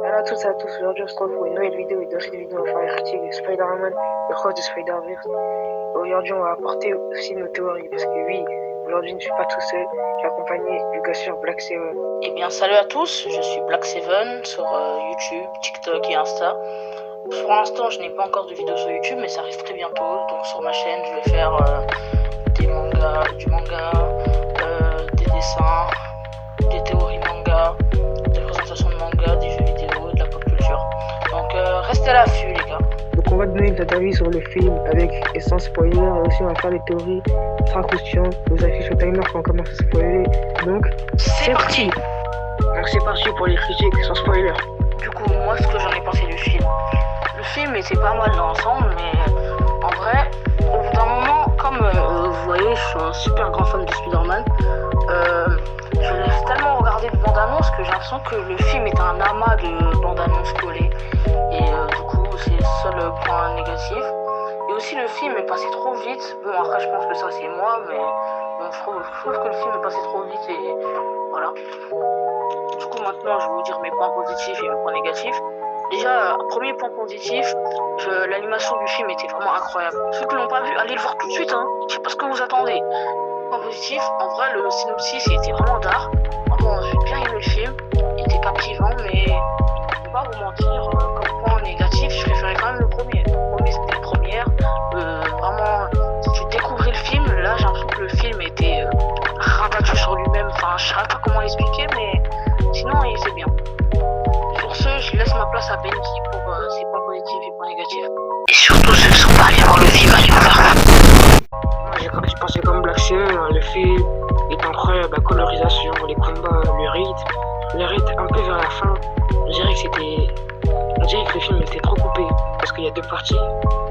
Hello à tous et à tous, aujourd'hui on se retrouve pour une nouvelle vidéo et dans cette vidéo on va faire les critiques de Spider-Man, le cross de Spider-Verse. Aujourd'hui on va apporter aussi nos théories parce que oui, aujourd'hui je ne suis pas tout seul, je suis accompagné du gars sur Black Seven. Eh bien salut à tous, je suis Black Seven sur YouTube, TikTok et Insta. Pour l'instant je n'ai pas encore de vidéo sur YouTube mais ça arrive très bientôt, donc sur ma chaîne je vais faire du manga, des dessins, des théories manga, des présentations de manga, des jeux vidéo, de la pop culture. Donc restez à l'affût les gars. Donc on va donner notre avis sur le film avec et sans spoiler, et aussi on va faire les théories très croustillantes, vous affiche au timer quand on commence à spoiler, donc c'est parti. Donc c'est parti pour les critiques sans spoiler. Du coup moi ce que j'en ai pensé du film. Le film était pas mal dans l'ensemble mais en vrai au bout d'un moment comme vous voyez je suis un super grand fan de Spider-Man. Je laisse tellement regarder de bande-annonce que j'ai l'impression que le film est un amas de bandes-annonces collées et du coup c'est le seul point négatif. Et aussi le film est passé trop vite. Bon après je pense que ça c'est moi mais bon, je trouve que le film est passé trop vite et voilà. Du coup maintenant je vais vous dire mes points positifs et mes points négatifs. Déjà, premier point positif, l'animation du film était vraiment incroyable. Ceux qui l'ont pas vu, allez le voir tout de suite, hein. Je sais pas ce que vous attendez. Point positif, en vrai, le synopsis il était vraiment d'art. Vraiment, j'ai bien aimé le film. Il était captivant, mais je vais pas vous mentir, comme point négatif, je préférais quand même le premier. Le premier, c'était la première. Vraiment, si tu découvrais le film, là, j'ai l'impression que le film était rabattu sur lui-même. Enfin, je sais pas comment l'expliquer, mais sinon, il était bien. Sur ce, je laisse ma place à Benji pour ses points positifs et points négatifs. Et surtout, ceux qui sont pas allés voir le film, allez le voir. Moi j'ai pensé comme Black Seven, le film est incroyable, la colorisation, les combats, le rythme un peu vers la fin. On dirait que le film était trop coupé parce qu'il y a deux parties.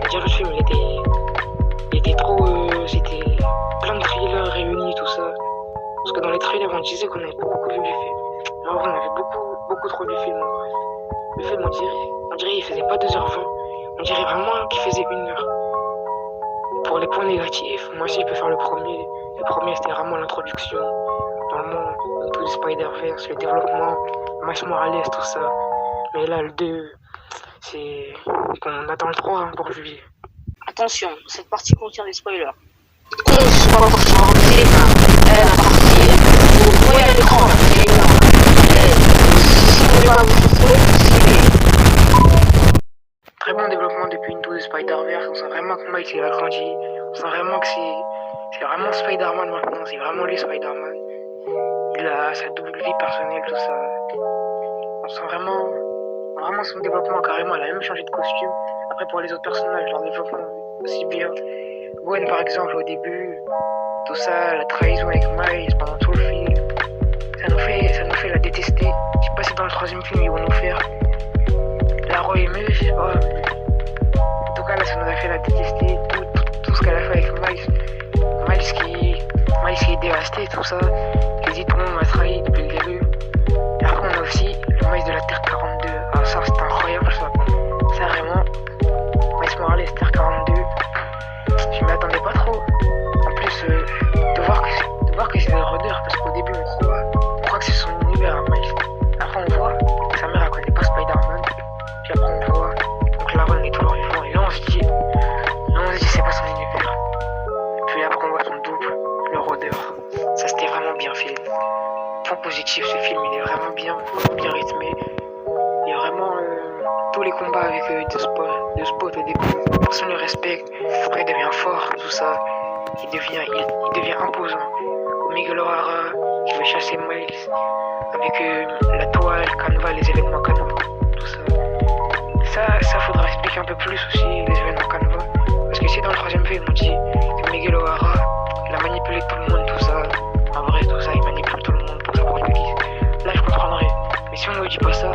On dirait que le film il était trop, c'était plein de trailers réunis tout ça. Parce que dans les trailers on disait qu'on avait pas beaucoup vu du film. Alors on avait beaucoup trop du film en vrai. Le film on dirait il faisait pas 2h20, on dirait vraiment qu'il faisait 1h. Pour les points négatifs, moi aussi je peux faire le premier. Le premier c'était vraiment l'introduction dans le monde de Spider-Verse, le développement, Miles Morales, tout ça. Mais là le 2, c'est qu'on attend le 3 hein, pour juger. Attention, cette partie contient des spoilers. On se porte sur un téléphone, la partie, vous voyez à l'écran, elle est là. Si vous voulez pas vous retrouver, très bon développement depuis une de Spider-Verse, on sent vraiment que Miles il a grandi, on sent vraiment que c'est vraiment Spider-Man maintenant, c'est vraiment lui Spider-Man. Il a sa double vie personnelle, tout ça. On sent vraiment son développement carrément, elle a même changé de costume. Après pour les autres personnages, leur développement aussi bien. Gwen par exemple au début, tout ça, la trahison avec Miles pendant tout le film, ça nous fait la détester. Je sais pas si dans le troisième film ils vont nous faire la re-aimer, je sais pas. En tout cas là ça nous a fait la détester, tout ce qu'elle a fait avec Miles. Miles qui est dévasté, tout ça. Qui dit tout le monde m'a trahi depuis le début. Et après on a aussi le Miles de la Terre 42. Ah ça c'est incroyable ça. Ça vraiment. Miles Morales Terre 42. Je m'y attendais pas trop. En plus de voir que c'est des rôdeurs parce qu'au début on croit que c'est son univers à Miles. Après on voit que sa mère elle connaît pas Spider-Man. Puis après on voit donc là on est toujours vivant et là on se dit c'est pas son univers. Puis après on voit son double, le rôdeur. Ça c'était vraiment bien fait. Point positif, ce film il est vraiment bien rythmé. Il y a vraiment tous les combats avec de spot au début. Personne ne le respecte. Après il devient fort, tout ça. Il devient imposant. Omega O'Hara qui veut chasser Miles avec la toile, Canva, les événements Canva, tout ça. Ça faudra expliquer un peu plus aussi les événements Canva. Parce que si dans le troisième film on dit que Miguel O'Hara il a manipulé tout le monde, tout ça. En vrai tout ça, il manipule tout le monde pour sa propre guise. Là je comprendrais. Mais si on ne dit pas ça,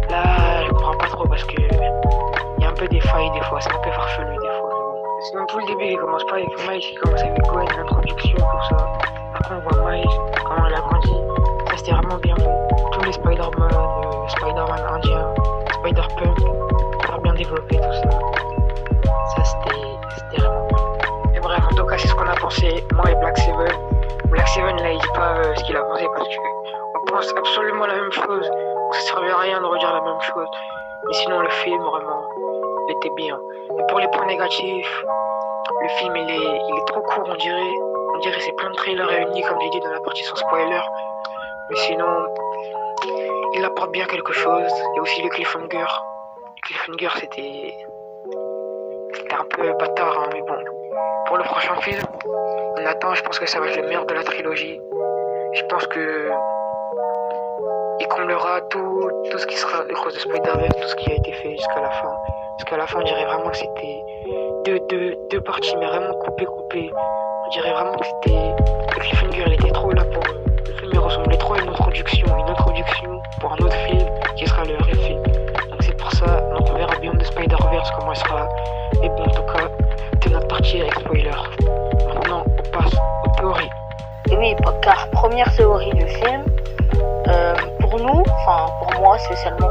là je comprends pas trop parce que il y a un peu des failles des fois, c'est un peu farfelu des fois. Sinon tout le début il commence pas avec Miles, il commence avec Gwen, l'introduction, tout ça. Après on voit Miles, comment il a grandi. Ça c'était vraiment bien fait. Tous les Spider-Man, Spider-Man indien, Spider-Punk, très bien développé tout ça. Ça c'était vraiment bien. Et bref, en tout cas c'est ce qu'on a pensé, moi et Black Seven. Black Seven là il dit pas ce qu'il a pensé parce que on pense absolument la même chose. ça servait à rien de redire la même chose. Mais sinon, le film, vraiment, il était bien. Et pour les points négatifs, le film, il est trop court, on dirait. On dirait que c'est plein de trailers réunis, comme j'ai dit dans la partie sans spoiler. Mais sinon, il apporte bien quelque chose. Et aussi le cliffhanger. Le cliffhanger, c'était un peu bâtard, hein, mais bon. Pour le prochain film, on attend, je pense que ça va être le meilleur de la trilogie. Je pense que il comblera tout ce qui sera le Cross de Spider-Verse, tout ce qui a été fait jusqu'à la fin. Jusqu'à la fin, on dirait vraiment que c'était deux parties, mais vraiment coupées. On dirait vraiment que c'était... Le cliffhanger, il était trop là pour... Le film, il ressemblait trop à une introduction pour un autre film qui sera le vrai film. Donc c'est pour ça, donc on verra Beyond the Spider-Verse comment il sera. Mais bon, en tout cas, c'est notre partie avec spoiler. Maintenant, on passe aux théories. Et oui, car première théorie du film, pour nous, enfin pour moi spécialement,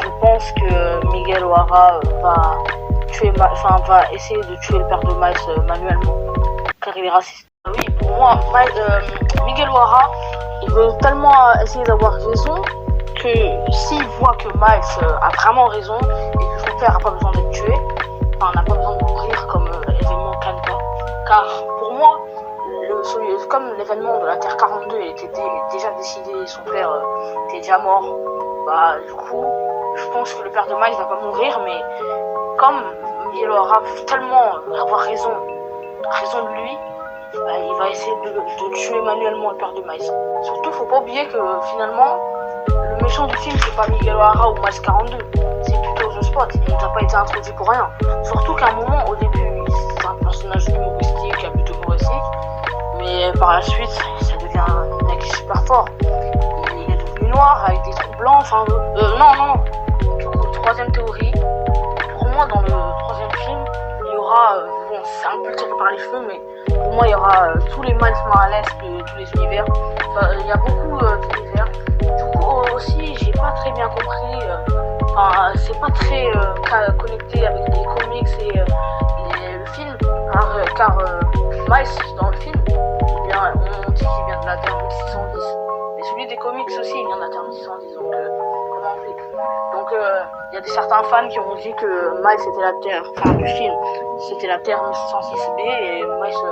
je pense que Miguel O'Hara va essayer de tuer le père de Miles manuellement, car il est raciste. Oui, pour moi, Miguel O'Hara, il veut tellement essayer d'avoir raison que s'il voit que Miles a vraiment raison et que son père n'a pas besoin d'être tué, enfin n'a pas besoin de mourir comme événement Canva, car pour moi, comme l'événement de la Terre 42 était déjà décidé, son père était déjà mort, bah du coup, je pense que le père de Miles va pas mourir, mais comme Miguel O'Hara veut tellement avoir raison de lui, bah, il va essayer de tuer manuellement le père de Miles. Surtout, faut pas oublier que finalement, le méchant du film, c'est pas Miguel O'Hara ou Miles 42, c'est plutôt The Spot. Il nous a pas été introduit pour rien. Surtout qu'à un moment, au début, c'est un personnage humoristique, un but humoristique, mais par la suite, ça devient un mec super fort. Il est devenu noir avec des trous blancs, enfin, non. Du coup, troisième théorie, pour moi, dans le troisième film, il y aura, bon, c'est un peu tiré par les cheveux, mais pour moi, il y aura tous les Miles Morales de tous les univers. Enfin, il y a beaucoup d'univers. Du coup, aussi, j'ai pas très bien compris. C'est pas très connecté avec les comics et le film. Car Miles, dans le film, on dit qu'il vient de la Terre 1610. Et celui des comics aussi, il vient de la Terre 1610. Donc, comment on fait? Donc, il y a certains fans qui ont dit que Miles c'était la Terre, du film, c'était la Terre 1606B et Miles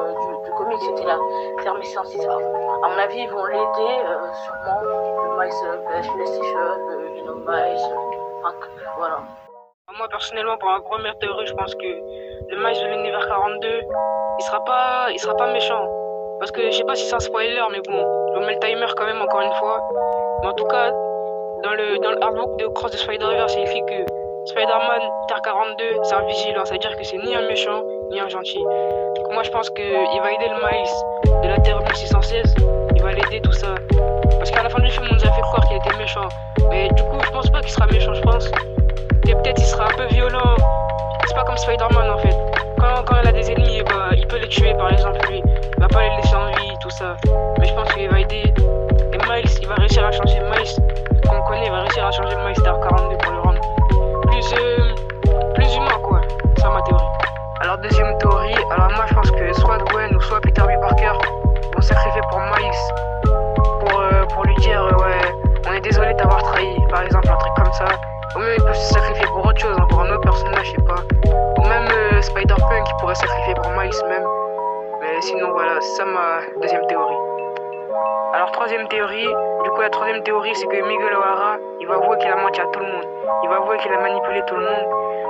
du comic c'était la Terre 1606A. À mon avis, ils vont l'aider sûrement, le Miles PlayStation, le Venom Miles, voilà. Moi personnellement, pour ma première théorie, je pense que le Miles de l'univers 42, il sera pas méchant. Parce que je sais pas si c'est un spoiler, mais bon, je mets le timer quand même encore une fois. Mais en tout cas, dans le artbook de Cross de Spider-Verse, il écrit que Spider-Man Terre 42, c'est un vigilant. Ça veut dire que c'est ni un méchant, ni un gentil. Donc moi je pense qu'il va aider le Miles de la Terre 1616. Il va l'aider, tout ça. Parce qu'à la fin du film, on nous a fait croire qu'il était méchant. Mais du coup, je pense pas qu'il sera méchant, je pense. Et peut-être il sera un peu violent. C'est pas comme Spider-Man en fait. Quand il a des ennemis, bah, il peut les tuer par exemple lui. Il va pas les laisser en vie, tout ça. Mais je pense qu'il va aider. Et Miles, il va réussir à changer Miles. Qu'on connaît, il va réussir à changer Miles Terre 42 pour le rendre plus humain quoi. C'est ma théorie. Alors deuxième théorie, alors moi je pense que soit Gwen ou soit Peter B. Parker vont sacrifier pour Miles. Pour lui dire ouais, on est désolé de t'avoir trahi, par exemple un truc comme ça. Ou même il peut se sacrifier pour autre chose, hein, pour un autre personnage, je sais pas. Ou même Spider-Punk qui pourrait sacrifier pour Miles même. Mais sinon voilà, c'est ça ma deuxième théorie. Alors troisième théorie, du coup la troisième théorie c'est que Miguel O'Hara, il va avouer qu'il a menti à tout le monde. Il va avouer qu'il a manipulé tout le monde.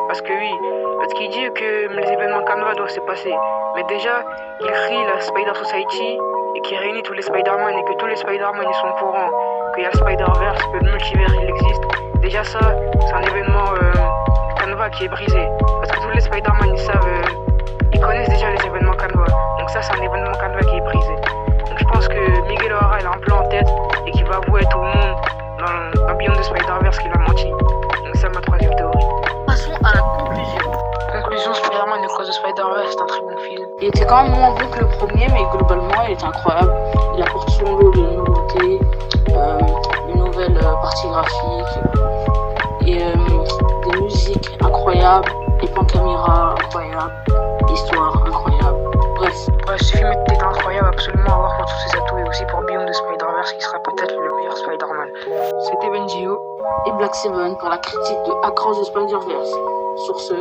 Parce que oui, parce qu'il dit que les événements Canva doivent se passer. Mais déjà, il crée la Spider Society et qui réunit tous les Spider-Man et que tous les Spider-Man ils sont au courant qu'il y a le Spider-Verse, que le multivers il existe. Déjà ça, c'est un événement Canva qui est brisé. Parce que tous les Spider-Man ils savent, ils connaissent déjà les événements Canva. Donc ça c'est un événement Canva qui est brisé. Donc je pense que Miguel O'Hara il a un plan en tête et qu'il va avouer à tout le monde dans Beyond the Spider-Verse qu'il a menti. Donc c'est ma troisième théorie. Passons à la conclusion. Conclusion, Spider-Man le Cross de Spider-Verse, c'est un très bon film. Il était quand même moins bon que le premier, mais globalement il était incroyable. Il apporte son lot de nouveautés, une nouvelle partie graphique et des musiques incroyables, des plans caméra incroyables, l'histoire incroyable. Bref, ce film était incroyable, absolument à voir pour tous ses atouts et aussi pour Beyond the Spider-Verse qui sera peut-être le meilleur Spider-Man. C'était Benzio. et Black Seven pour la critique de Across the Spider-Verse. Sur ce,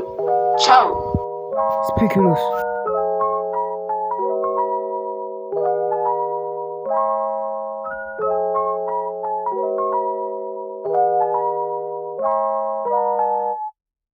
ciao! Speculoos.